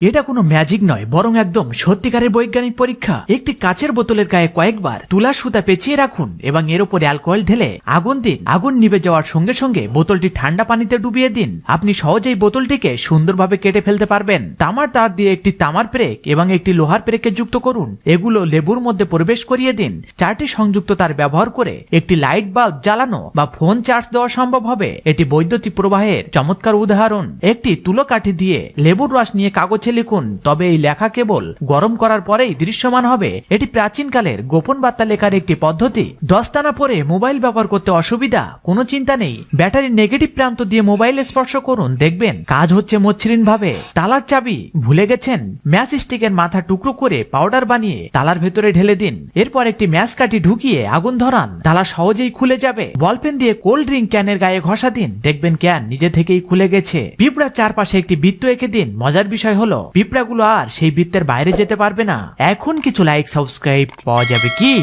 এটা কোনো ম্যাজিক নয়, বরং একদম সত্যিকারের বৈজ্ঞানিক পরীক্ষা। একটি কাচের বোতলের গায়ে কয়েকবার তুলার সুতা পেঁচিয়ে রাখুন এবং এর উপরে অ্যালকোহল ঢেলে আগুন দিন। আগুন নিভে যাওয়ার সঙ্গে সঙ্গে বোতলটি ঠান্ডা পানিতে ডুবিয়ে দিন। আপনি সহজেই বোতলটিকে সুন্দরভাবে কেটে ফেলতে পারবেন। তামার তার দিয়ে একটি তামার পেরেক এবং একটি লোহার পেরেকে যুক্ত করুন। এগুলো লেবুর মধ্যে প্রবেশ করিয়ে দিন। চারটি সংযুক্ত তার ব্যবহার করে একটি লাইট বাল্ব জ্বালানো বা ফোন চার্জ দেওয়া সম্ভব হবে। এটি বৈদ্যুতিক প্রবাহের চমৎকার উদাহরণ। একটি তুলো কাঠি দিয়ে লেবুর রস নিয়ে কাগজে লিখুন, তবে এই লেখা কেবল গরম করার পরেই দৃশ্যমান হবে। এটি প্রাচীনকালের গোপন বার্তা লেখার একটি পদ্ধতি। দস্তানা পরে মোবাইল ব্যবহার করতে অসুবিধা? কোনো চিন্তা নেই, ব্যাটারির নেগেটিভ প্রান্ত দিয়ে মোবাইল স্পর্শ করুন, দেখবেন কাজ হচ্ছে মসৃণ ভাবে। তালার চাবি ভুলে গেছেন? ম্যাচ স্টিকের মাথা টুকরো করে পাউডার বানিয়ে তালার ভেতরে ঢেলে দিন। এরপর একটি ম্যাচ কাঠি ঢুকিয়ে আগুন ধরান, তালা সহজেই খুলে যাবে। বলপেন দিয়ে কোল্ড ড্রিঙ্ক ক্যানের গায়ে ঘষা দিন, দেখবেন ক্যান নিজে থেকেই খুলে গেছে। পিঁপড়ার চারপাশে একটি বৃত্ত এঁকে দিন। মজার বিষয় হলো পিঁপড়াগুলো আর সেই বৃত্তের বাইরে যেতে পারবে না। এখন কিছু লাইক সাবস্ক্রাইব পাওয়া যাবে কি?